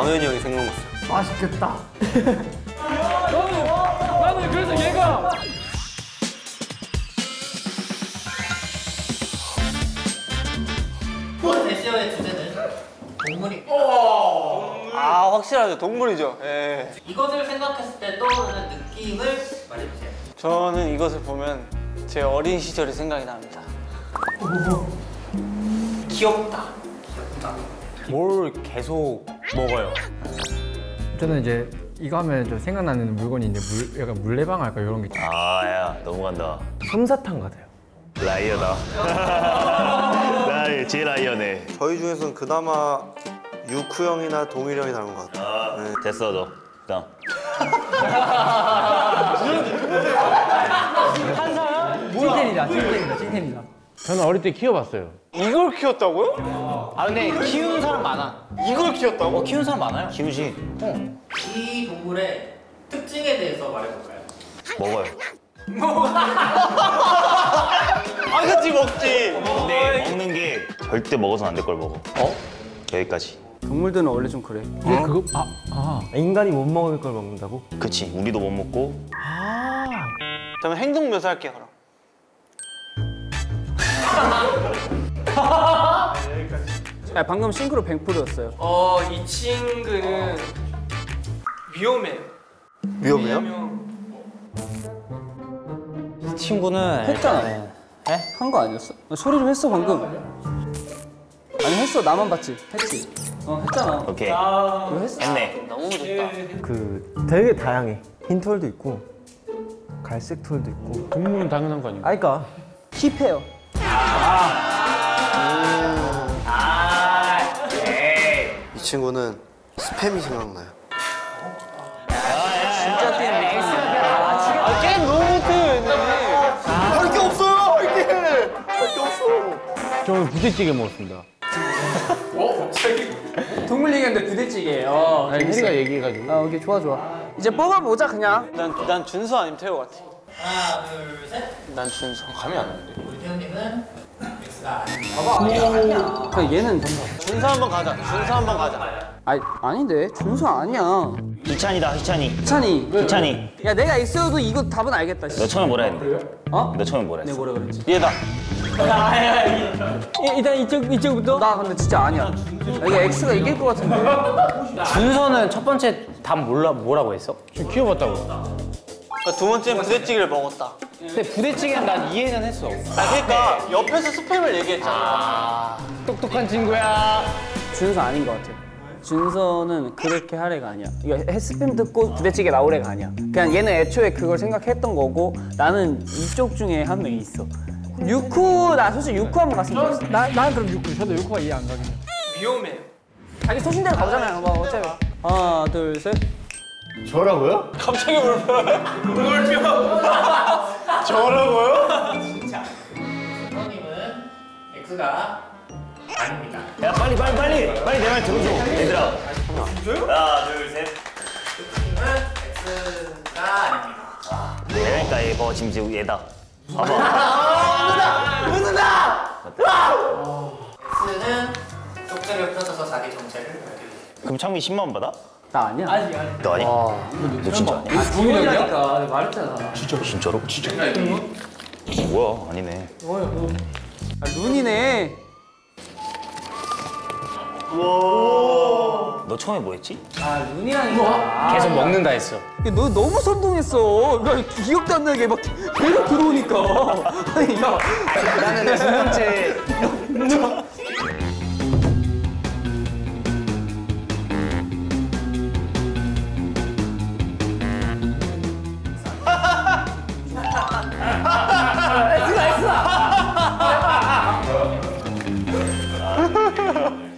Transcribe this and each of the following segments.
광현이 형이 생각났어요. 맛있겠다. 나는 그래서 얘가 이번 제시어의 주제는 동물이. 아 확실하죠. 동물이죠. 예. 이것을 생각했을 때 떠오르는 느낌을 말해주세요. 저는 이것을 보면 제 어린 시절이 생각이 납니다. 귀엽다. 뭘 계속 먹어요. 저는 이제 이거 하면 저 생각나는 물건이 이제 약간 물레방 할까 이런 게. 아야 넘어간다. 솜사탕 같아요. 라이어다. 나 제일 라이어네. 저희 중에서는 그나마 유쿠 형이나 동일 형이 닮은 것 같아요. 네. 됐어 너. 다음. 찐텐이다. 저는 어릴 때 키워봤어요. 이걸 키웠다고요? 아 근데 키우는 사람 많아. 이걸 키웠다고? 키우는 사람 많아요. 키우지. 이 동물의 특징에 대해서 말해볼까요? 먹어요. 아 그치 먹지. 근데 먹는 게 절대 먹어서 안 될 걸 먹어. 여기까지. 동물들은 원래 좀 그래. 근데 그거 인간이 못 먹을 걸 먹는다고? 그치. 우리도 못 먹고. 그러면 행동 묘사할게요 그럼. 아, 방금 싱크로 100%였어요. 이 친구는 위험해요. 위험해요? 이 친구는 했잖아. 네. 한 거 아니었어? 소리 좀 했어 방금. 아니 했어. 나만 봤지. 했지. 했잖아. 오케이. 이거 했어. 했네. 너무 좋다. 그 되게 다양해. 흰 털도 있고 갈색 털도 있고. 동물은 당연한 거 아니에요? 그러니까 힙해요. 이 친구는 스팸이 생각나요. 진짜 뛰는 아, 게임 너무 못해요, 옛날에. 할 게 없어요, 할 게 없어. 저는 부대찌개 먹었습니다. 동물 얘기하는데 부대찌개예요. 아니, 혜리가 얘기해가지고. 아, 오케이, 좋아. 이제 뽑아보자, 그냥. 난 준수 아니면 태호 같아. 하나, 둘, 셋. 난 준수. 감이 안 나는데. 우리 태훈님은 X가 아닙니다. 그냥 얘는 준수 한번 가자. 준수 한번 가자. 아닌데. 준수 아니야. 희찬이다 희찬이. 희찬이. 희찬이. 야, 내가 X여도 이거 답은 알겠다. 너 처음에 뭐라 했는데? 어? 너 처음에 뭐라 했어? 뭐라 그랬지? 얘다. 일단 이쪽부터. 나 근데 진짜 아니야. 이게 X가 이길 것 같은데. 준서는 첫 번째 답 뭐라고 했어? 좀 키워봤다고. 두 번째는 부대찌개를 먹었다. 근데 부대찌개는 난 이해는 했어. 그러니까 옆에서 스팸을 얘기했잖아. 똑똑한 친구야. 준서 아닌 것 같아. 준서는 그렇게 할 애가 아니야. 이거 스팸 듣고 부대찌개 나올 애가 아니야. 그냥 얘는 애초에 그걸 생각했던 거고 나는 이쪽 중에 한 명이 있어. 유쿠, 나 솔직히 유쿠 한번 갔으면 좋겠어. 난 그럼 유쿠. 저도 유쿠가 이해 안 가긴 해. 위험해요. 자기 소신대로 가보잖아요. 뭐 어차피. 하나, 둘, 셋. 저라고요? 갑자기 물표. 저라고요? 진짜. 태훈님은 X가 아닙니다. 야 빨리 내 말 들어줘 얘들아. 하나 둘 셋. 태훈님은 X가 아닙니다. 그러니까 얘 지금 얘다. 봐봐. X는 쪽지를 펴서서 자기 정체를 밝혀주세요. 그럼 창민 10만 원 받아? 나 아니야. 너 아니야? 너 진짜 아니야? 동일이니까 내가 말했잖아. 진짜로? 뭐야 아니네. 눈이네. 너 처음에 뭐 했지? 눈이라니까. 계속 먹는다 했어. 너 너무 선동했어. 나 기억도 안 나게 막 계속 들어오니까. 아니 야. 나는 두 번째.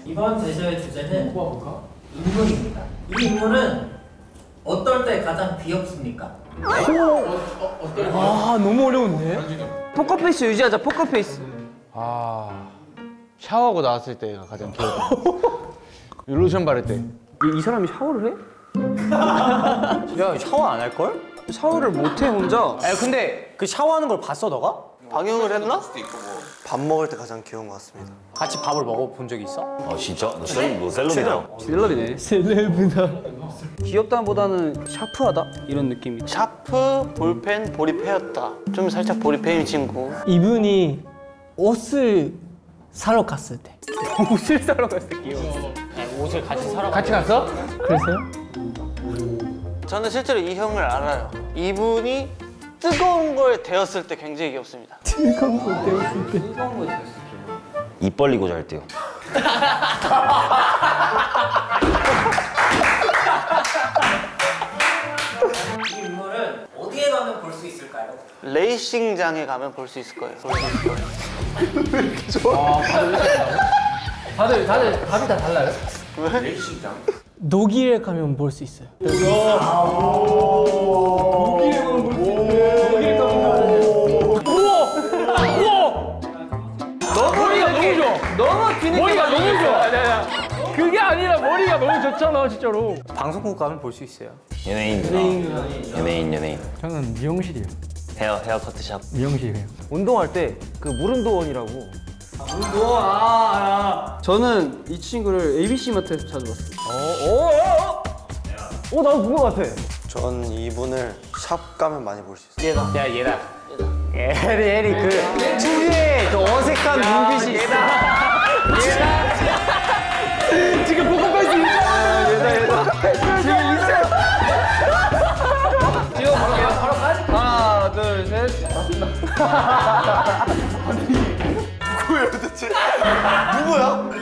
이번 제시어의 주제는 인물입니다. 이 인물은 어떨 때 가장 귀엽습니까? 아 너무 어려운데? 포커페이스 유지하자. 포커페이스. 샤워하고 나왔을 때가 가장 기억에 로션 바를 때. 이 사람이 샤워를 해? 야 샤워 안 할 걸? 샤워를 못 해 혼자. 아 근데 그 샤워하는 걸 봤어 너가? 방영을 했나? 밥 먹을 때 가장 귀여운 것 같습니다. 같이 밥을 먹어본 적이 있어? 어 진짜? 너 셀럽이다. 셀럽이네. 셀럽이다. 귀엽다보다는 샤프하다 이런 느낌이. 샤프, 볼펜, 몰입해였다. 좀 살짝 몰입해인 친구. 이분이 옷을 사러 갔을 때. 옷을 사러 갔을 때 귀여워. 옷을 같이 사러 같이 갔어? 그랬어요? 저는 실제로 이 형을 알아요. 이분이 뜨거운 걸 데웠을 때 굉장히 귀엽습니다. 뜨거운 걸 데웠을 때. 입 벌리고 잘 때요. 이 인물은 어디에 가면 볼 수 있을까요? 레이싱장에 가면 볼 수 있을 거예요. 다들 답이 다 달라요? 독일에 가면 볼 수 있어요. 머리가 너무 좋아. 너무 뒤늦게 머리가 너무 좋아. 그게 아니라 머리가 너무 좋잖아 진짜로. 방송국 가면 볼 수 있어요. 연예인. 저는 미용실이요. 헤어 커트샵. 미용실이에요. 운동할 때 그 무릉도원이라고. 저는 이 친구를 ABC 마트에서 찾아봤어요. 나도 본 것 같아. 전 이분을 샵 가면 많이 볼 수 있어요. 야 얘다. 에리 그 특유의 그 어색한 눈빛이 있어. 지금 보고까지 하나, 둘, 셋.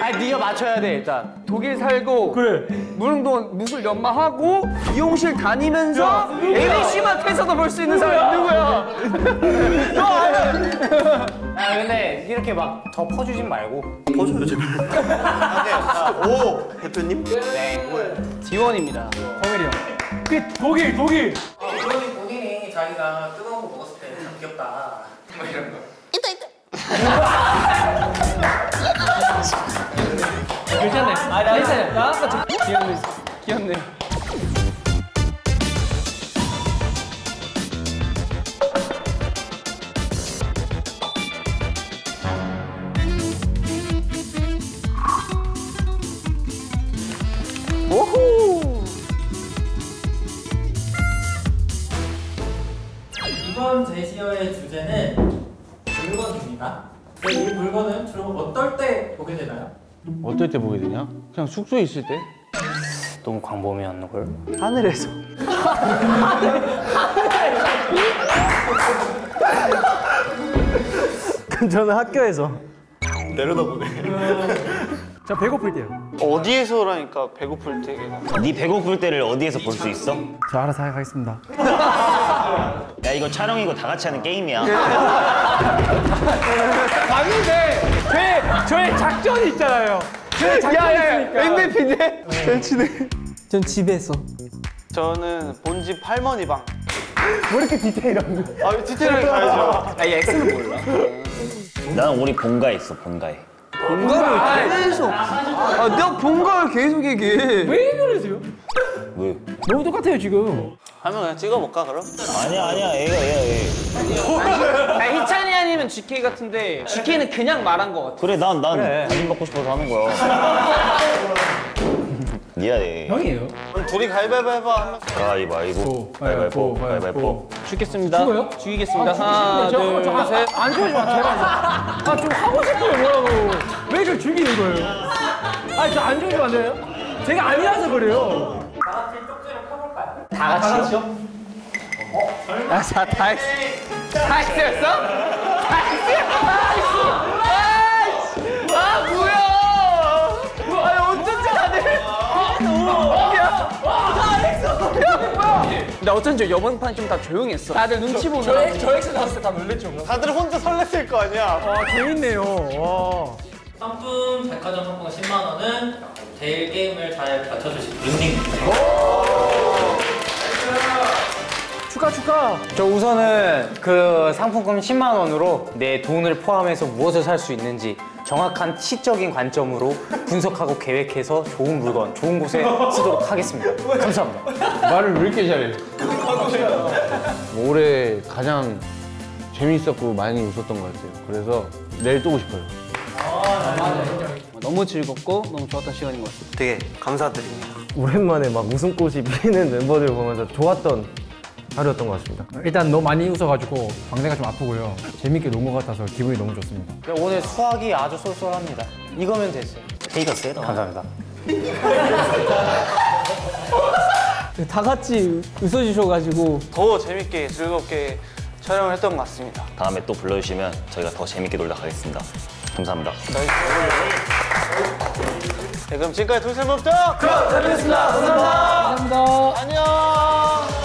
아니 네가 맞춰야 돼 일단. 독일 살고 무릉도원 묵을 연마하고 미용실 다니면서 ABC 마트에서도 볼 수 있는 사람이 누구야? 아 근데 이렇게 막 덮어주진 말고. 오! 대표님? 지원입니다. 독일. 그러니 본인이 자기가 뜨거운 거 먹었을 때 참 귀엽다. 뭐 이런 거. 괜찮네. 괜찮네. 나 아까 귀엽네. 이번 제시어의 주제는 물건입니다. 이 물건은 주로 어떨 때 보게 되나요? 어떨 때 보게 되냐? 그냥 숙소에 있을 때? 너무 광범위한 걸. 하늘에서. 저는 학교에서. 저 배고플 때요. 어디에서라니까 배고플 때. 네 배고플 때를 어디에서 볼 수 있어? 저 알아서 하겠습니다. 야 이거 촬영이고 다 같이 하는 게임이야. 아닌데 저의 작전이 있잖아요. 저의 작전이 있으니까. MVP인데? 전 집에서. 저는 본집 할머니 방. 왜 이렇게 디테일한 거? 아, 디테일하게 가야죠. 아, 이 X는 몰라. 나는 우리 본가에 있어 본가에. 본가를 계속. 아, 내가 본가를 계속 얘기해. 왜 그러세요? 왜? 너무 똑같아요 지금. 하면 그냥 찍어볼까, 그럼? 아니야 얘. 아, 희찬이 아니면 GK 같은데 GK는 그냥 말한 거 같아. 그래 난 관심 받고 싶어서 하는 거야. 미안해. 형이에요. 그럼 둘이 가위바위보 해봐. 가위바위보. 가위바위보. 죽겠습니다. 죽어요? 죽이겠습니다. 하나, 둘, 셋. 안 죽이지 마 제발. 좀 하고 싶어요 뭐라고. 왜 저 죽이는 거예요? 저 안 죽이면 안 돼요? 제가 아니라서 그래요. 다 같이 쪽지를 펴볼까요? 다 같이요? 야, 자, 다 했어. 다 했어였어? 다 했어? 아, 뭐야? 아니, 어쩐지 다들. 나 어쩐지 이번 판 좀 다 조용했어. 다들 눈치 보느라. 저 X 나왔을 때 다 놀랬죠. 다들 혼자 설렜을 거 아니야. 재밌네요. 와. 상품 백화점 상품 10만 원은 제일 게임을 잘 맞춰주신 윤님입니다. 축하. 저 우선은 그 상품권 10만 원으로 내 돈을 포함해서 무엇을 살 수 있는지 정확한 시적인 관점으로 분석하고 계획해서 좋은 물건, 좋은 곳에 쓰도록 하겠습니다. 감사합니다. 말을 왜 이렇게 잘해? 올해 가장 재밌었고 많이 웃었던 것 같아요. 그래서 내일 또 오고 싶어요. 너무 즐겁고 너무 좋았던 시간인 것 같습니다. 되게 감사드립니다. 오랜만에 막 웃음꽃이 피는 멤버들 보면서 좋았던 하루였던 것 같습니다. 일단 너무 많이 웃어가지고 광대가 좀 아프고요. 재밌게 논 것 같아서 기분이 너무 좋습니다. 오늘 수학이 아주 쏠쏠합니다. 이거면 됐어요. K가 세다. 감사합니다. 다 같이 웃어주셔가지고 더 재밌게 즐겁게 촬영을 했던 것 같습니다. 다음에 또 불러주시면 저희가 더 재밌게 놀다 가겠습니다. 감사합니다. 네, 그럼 지금까지 돌쇠 몹적! 감사합니다. 감사합니다. 안녕!